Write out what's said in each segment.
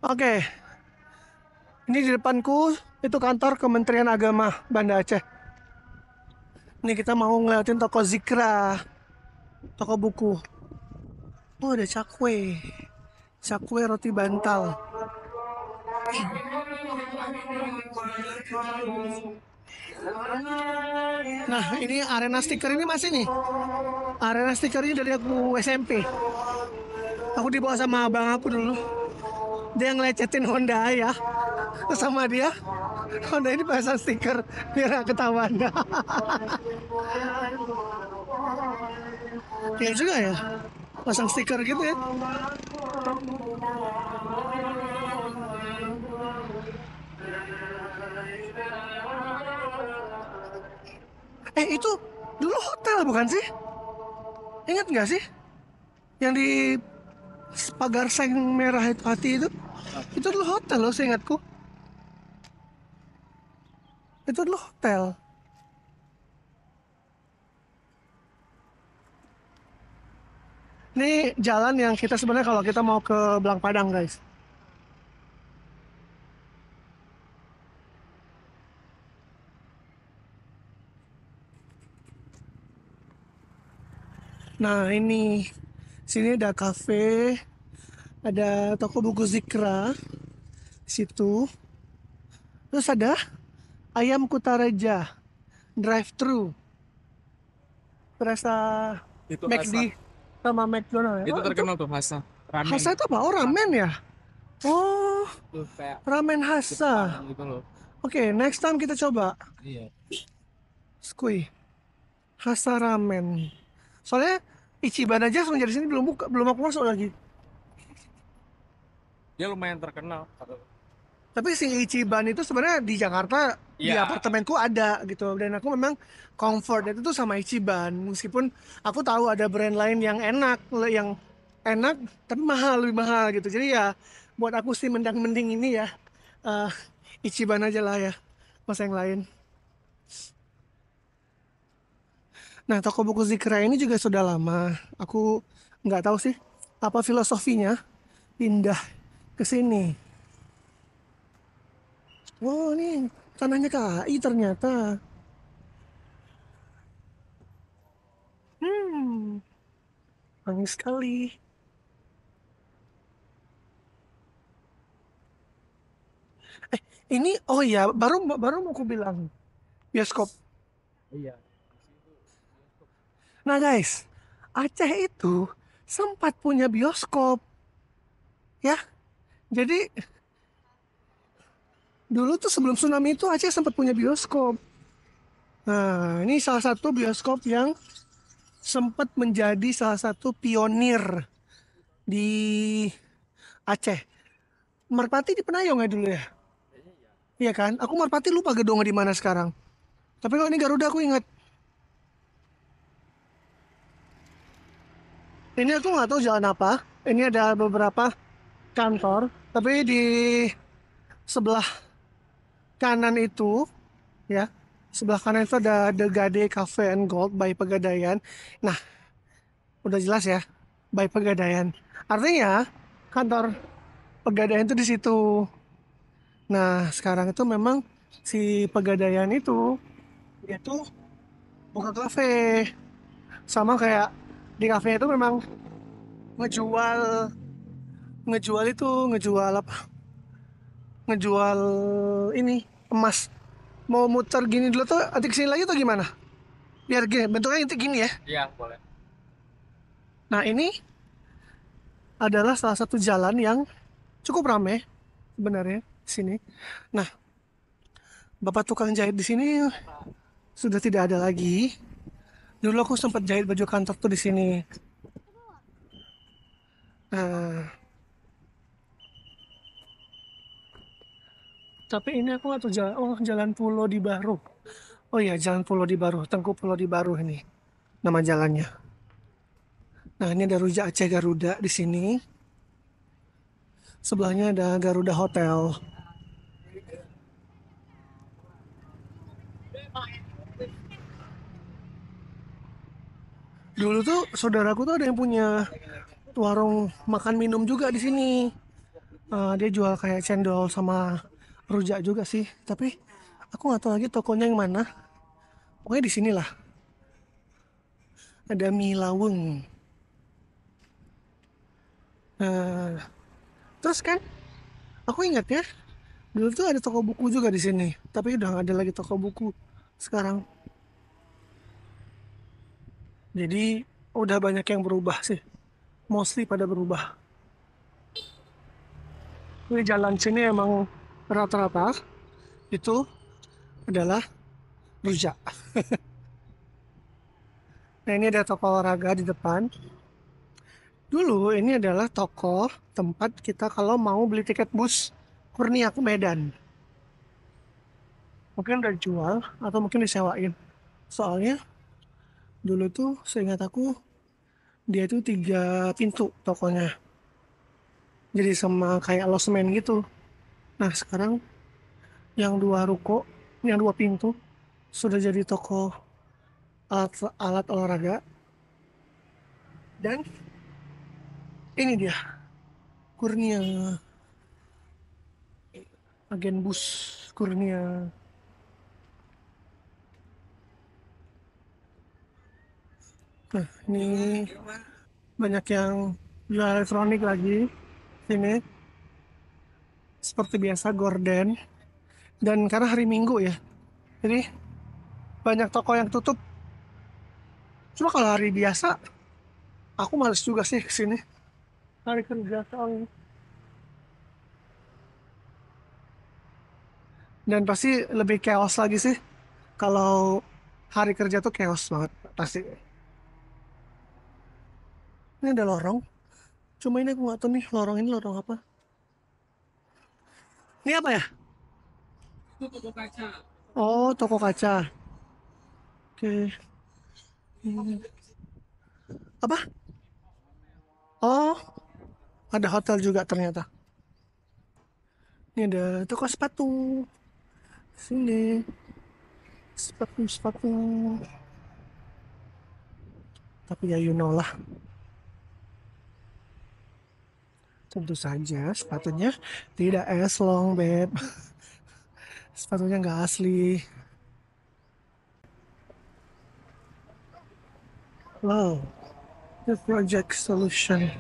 Oke, ini di depanku itu kantor Kementerian Agama Banda Aceh. Ini kita mau ngeliatin toko Zikra, toko buku. Oh, ada cakwe. Cakwe roti bantal. Nah, ini arena stiker ini masih nih. Arena stiker ini dari aku SMP. Aku dibawa sama abang aku dulu. Dia ngelecetin Honda ya. Sama dia, Honda ini pasang stiker biar gak ketahuan. Ya juga ya, pasang stiker gitu ya. Itu dulu hotel bukan sih? Ingat nggak sih? Yang di pagar seng merah itu hati itu? Itu dulu hotel loh, seingatku. Itu dulu hotel. Ini jalan yang kita sebenarnya kalau kita mau ke Belang Padang, guys. Nah, ini sini ada kafe, ada toko buku Zikra, situ. Terus ada Ayam Kutareja, drive-thru. Berasa Itu Hasa. McD sama McDonald ya. Itu Oh, itu terkenal tuh Hasa. Ramen. Hasa itu apa? Oh, ramen Ramen. ya? Oh, Tuh kayak ramen Jepang Hasa. gitu loh. Oke, next time kita coba. Iya. Skui. Hasa ramen. Soalnya Ichiban aja semenjak di sini belum buka, belum aku masuk lagi. Dia lumayan terkenal. Tapi si Ichiban itu sebenarnya di Jakarta di Iya. apartemenku ada gitu dan aku memang comfort itu tuh sama Ichiban meskipun aku tahu ada brand lain yang enak tapi mahal lebih mahal gitu. Jadi ya buat aku sih mending ini ya eh, Ichiban aja lah ya masa yang lain. Nah, toko buku Zikra ini juga sudah lama. Aku nggak tahu sih apa filosofinya pindah ke sini. Oh, ini tanahnya KAI ternyata. Hmm, wangi sekali. Ini oh iya, baru baru mau aku bilang bioskop. Iya. Nah, guys, Aceh itu sempat punya bioskop ya. Jadi dulu tuh sebelum tsunami itu Aceh sempat punya bioskop. Nah, ini salah satu bioskop yang sempat menjadi salah satu pionir di Aceh. Merpati di Penayong ya dulu ya? Iya kan? Aku Merpati lupa gedungnya di mana sekarang. Tapi kalau ini Garuda aku ingat. Ini aku nggak tahu jalan apa. Ini ada beberapa kantor. Tapi di sebelah kanan itu, ya, sebelah kanan itu ada The Gade Cafe and Gold by Pegadaian. Nah, udah jelas ya, by Pegadaian. Artinya kantor Pegadaian itu di situ. Nah, sekarang itu memang si Pegadaian itu dia tuh buka kafe. Sama kayak di kafe itu memang ngejual ngejual itu ngejual apa? Ngejual ini emas. Mau muter gini dulu tuh, atik sini lagi tuh gimana? Biar gini, bentuknya itu gini ya. Iya, boleh. Nah, ini adalah salah satu jalan yang cukup ramai sebenarnya di sini. Nah, bapak tukang jahit di sini sudah tidak ada lagi. Dulu aku sempat jahit baju kantor tuh di sini. Nah, tapi ini aku nggak tahu jalan. Oh, Jalan Pulau di Baru. Oh iya, Jalan Pulau di Baru. Tengku Pulau di Baru ini nama jalannya. Nah, ini ada Rujak Aceh Garuda di sini. Sebelahnya ada Garuda Hotel. Dulu tuh saudaraku tuh ada yang punya warung makan minum juga di sini. Dia jual kayak cendol sama rujak juga sih. Tapi aku nggak tahu lagi tokonya yang mana. Pokoknya di sinilah ada mie laweng. Nah, terus kan aku ingat ya, dulu tuh ada toko buku juga di sini. Tapi udah nggak ada lagi toko buku sekarang. Jadi udah banyak yang berubah sih. Mostly pada berubah. Ini jalan sini emang rata-rata itu adalah rujak. Nah ini ada toko olahraga di depan. Dulu ini adalah toko tempat kita kalau mau beli tiket bus Kurnia ke Medan. Mungkin udah dijual atau mungkin disewain. Soalnya dulu tuh seingat aku dia tuh 3 pintu tokonya. Jadi sama kayak losmen gitu. Nah sekarang yang 2 ruko, yang 2 pintu sudah jadi toko alat, alat olahraga. Dan ini dia Kurnia, agen bus Kurnia. Nah ini banyak yang jual elektronik lagi sini seperti biasa gorden, dan karena hari Minggu ya jadi banyak toko yang tutup. Cuma kalau hari biasa aku males juga sih kesini, hari kerja soalnya. Dan pasti lebih chaos lagi sih kalau hari kerja tuh chaos banget pasti. Ini ada lorong, cuma ini aku nggak tahu nih lorong ini lorong apa. Ini apa ya? Oh, toko kaca. Oke. Hmm. Apa? Oh, ada hotel juga ternyata. Ini ada toko sepatu. Sini sepatu-sepatu. Tapi ya you know lah. Tentu saja sepatunya tidak as long, babe. Sepatunya nggak asli. Wow, the project solution.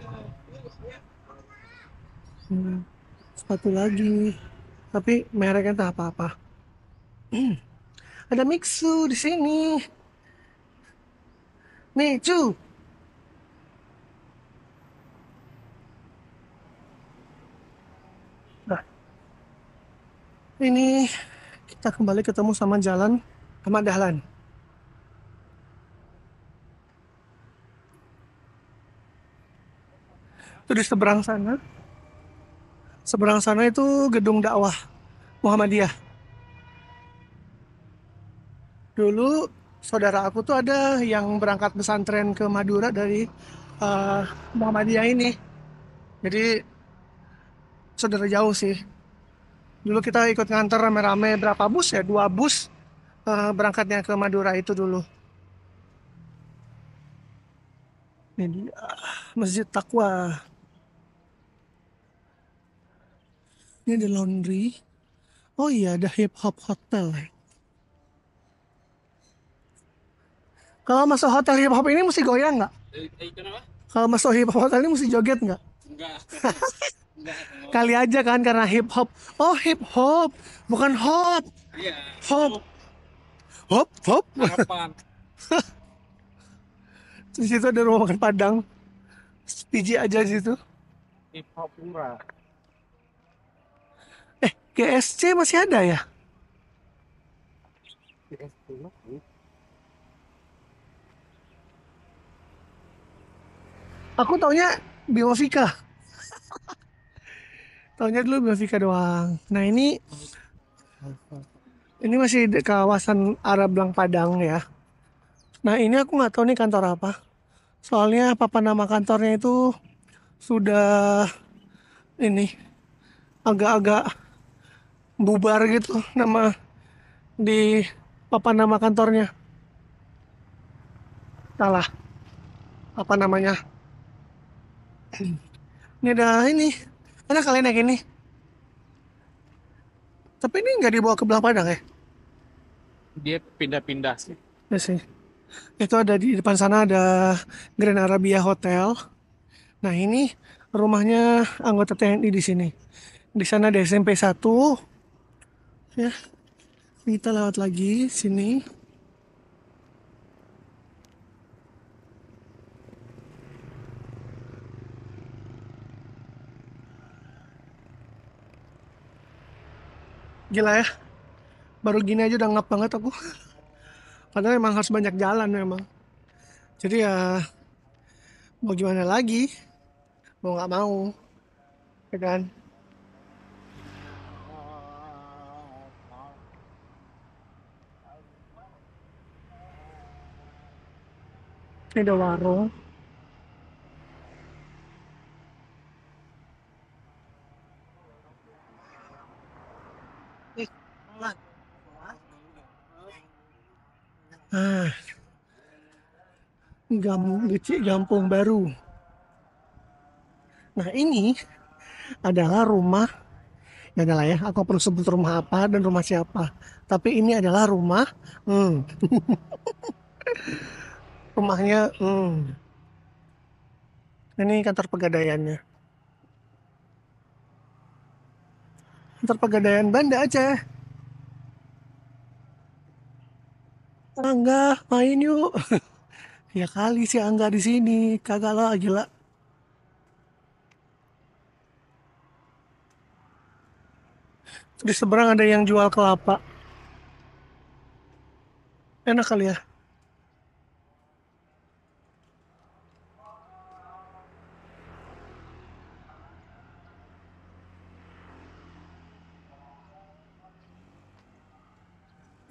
Hmm, sepatu lagi. Tapi mereknya entah apa-apa. Ada Mixu di sini. Nih, cu. Nah, ini kita kembali ketemu sama jalan Ahmad Dahlan. Itu di seberang sana. Seberang sana itu gedung dakwah Muhammadiyah. Dulu saudara aku tuh ada yang berangkat pesantren ke Madura dari eh, Muhammadiyah ini. Jadi saudara jauh sih. Dulu kita ikut nganter rame-rame berapa bus ya? 2 bus berangkatnya ke Madura itu dulu. Ini dia Masjid Taqwa. Ini ada laundry. Oh iya, ada hip hop hotel. Kalau masuk hotel hip hop ini mesti goyang nggak? Kenapa? Kalau masuk hip hop hotel ini mesti joget nggak? Enggak. Enggak. Kali aja kan karena hip hop. Oh hip hop, bukan hop. Iya. Hop, hop, hop. Harapan. Di situ ada rumah makan Padang. PJ aja di situ. Hip hop murah. GSC masih ada ya? Aku taunya Bima Vika. Taunya dulu Bima Vika doang. Nah ini masih di kawasan Arablang Padang ya. Nah ini aku nggak tahu nih kantor apa. Soalnya papan nama kantornya itu sudah ini agak-agak bubar gitu nama di papan nama kantornya. Salah apa namanya? Ini ada ini Enak kalian naik ini. Tapi ini nggak dibawa ke Belang Padang ya? Dia pindah-pindah sih. Ya sih. Itu ada di depan sana ada Grand Arabia Hotel. Nah ini rumahnya anggota TNI di sini. Di sana ada SMP 1. Ya, kita lewat lagi sini. Gila ya, baru gini aja udah ngap banget aku. Padahal emang harus banyak jalan memang. Jadi ya mau gimana lagi, mau nggak mau, ya kan? Ini ada warung. Ah, Gampung Baru. Nah ini adalah rumah, ya adalah ya, aku perlu sebut rumah apa dan rumah siapa. Tapi ini adalah rumah, rumahnya, ini kantor pegadaiannya. Kantor pegadaian Banda Aceh. Angga, main yuk. Ya kali sih Angga di sini, kagak lah gila. Di seberang ada yang jual kelapa. Enak kali ya.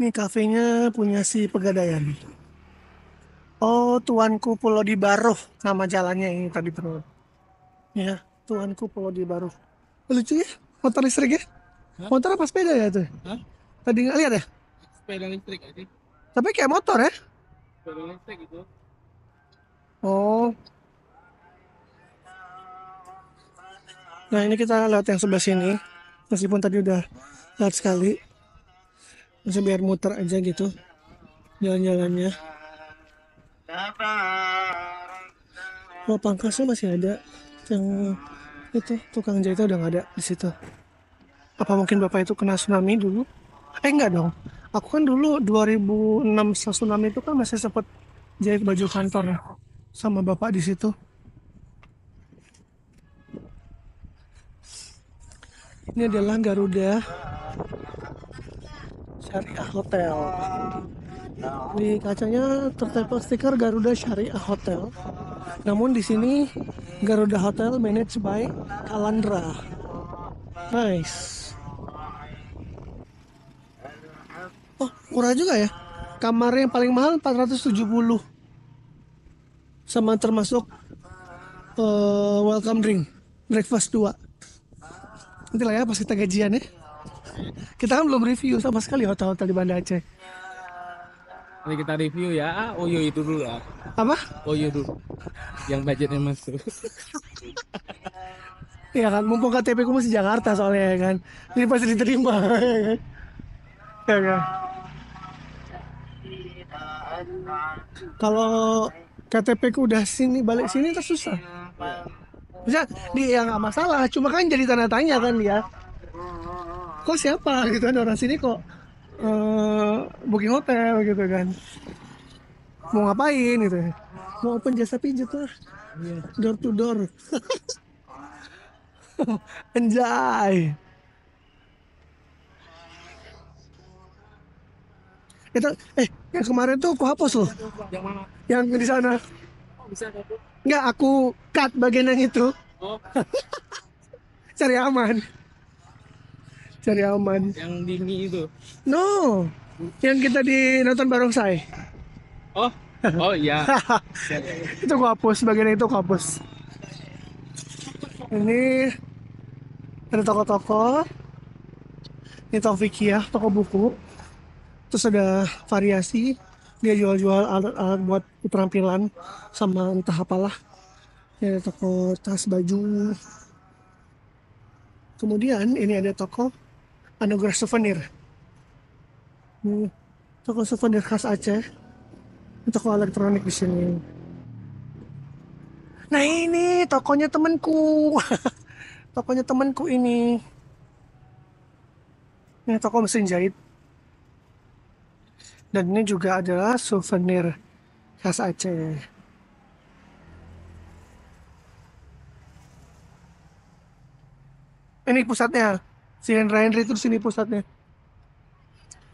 Ini kafenya punya si Pegadaian. Oh, Tuanku Pulau di Baruh nama jalannya ini tadi bro. Ya, Tuanku Pulau di Baruh. Lucu ya, motor listrik ya. Hah? Motor apa sepeda ya tuh? Hah? Tadi nggak lihat ya? Sepeda listrik aja. Tapi kayak motor ya. Sepeda listrik itu. Oh, nah ini kita lewat yang sebelah sini. Meskipun tadi udah lewat sekali. Masih biar muter aja gitu jalan-jalannya. Oh, pangkasnya masih ada. Yang itu tukang jahitnya udah nggak ada di situ. Apa mungkin bapak itu kena tsunami dulu? Enggak dong. Aku kan dulu 2006 tsunami itu kan masih sempat jahit baju kantor ya sama bapak di situ. Ini adalah Garuda Syariah Hotel. Di kacanya tertempel stiker Garuda Syariah Hotel. Namun di sini Garuda Hotel managed by Kalandra. Nice. Oh, murah juga ya. Kamar yang paling mahal 470. Sama termasuk welcome drink. Breakfast 2. Nanti lah ya pas kita gajian ya. Kita kan belum review sama sekali hotel-hotel di Banda Aceh. Nanti kita review ya. Oh iya itu dulu lah. Apa? Oh iya dulu. Yang budgetnya masuk. Ya kan, mumpung KTP ku masih Jakarta soalnya ya kan. Ini pasti diterima ya kan. Ya kan. Kalau KTP ku udah sini balik sini terus susah. Bisa dia ya nggak masalah, cuma kan jadi tanda tanya kan dia. Kok siapa gitu kan orang sini kok booking hotel gitu kan. Mau ngapain gitu ya. Mau open jasa pijat lah. Door to door. Anjay. Itu yang kemarin tuh aku hapus loh. Yang mana? Yang di sana. Oh, bisa satu. Nggak, aku cut bagian yang itu. Oh, Cari aman. Cari aman. yang dingin itu. No. Yang kita di nonton barongsai. Oh, oh iya. Itu aku hapus. Bagian itu aku hapus. Ini ada toko-toko. Ini Taufikiah, toko buku. Terus ada variasi. Dia jual-jual alat-alat buat keterampilan sama entah apalah. Ini ada toko tas baju. Kemudian ini ada toko Anugerah Souvenir. Hmm, toko souvenir khas Aceh. Toko elektronik di sini. Nah ini tokonya temanku. Tokonya temanku ini. Ini toko mesin jahit. Dan ini juga adalah souvenir khas Aceh. Ini pusatnya. Si Henry itu di sini pusatnya.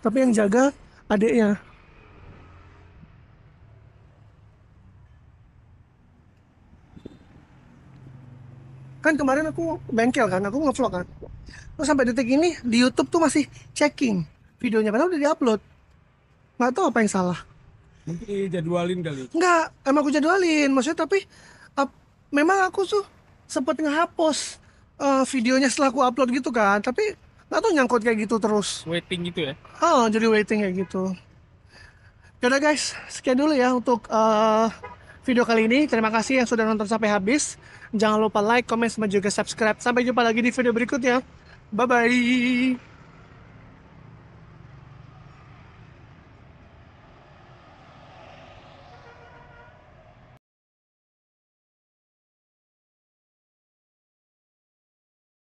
Tapi yang jaga adiknya. Kan kemarin aku bengkel kan, aku ngevlog kan. Terus sampai detik ini di YouTube tuh masih checking videonya, padahal udah diupload. Nggak tahu apa yang salah. Mungkin dijadwalin kali. Nggak, emang aku jadwalin. Maksudnya tapi ap- memang aku tuh sempat ngehapus videonya setelah aku upload gitu kan. Tapi nggak tahu nyangkut kayak gitu terus. Waiting gitu ya. Oh, jadi waiting kayak gitu. Yaudah guys, sekian dulu ya untuk video kali ini. Terima kasih yang sudah nonton sampai habis. Jangan lupa like, comment, sama juga subscribe. Sampai jumpa lagi di video berikutnya. Bye-bye.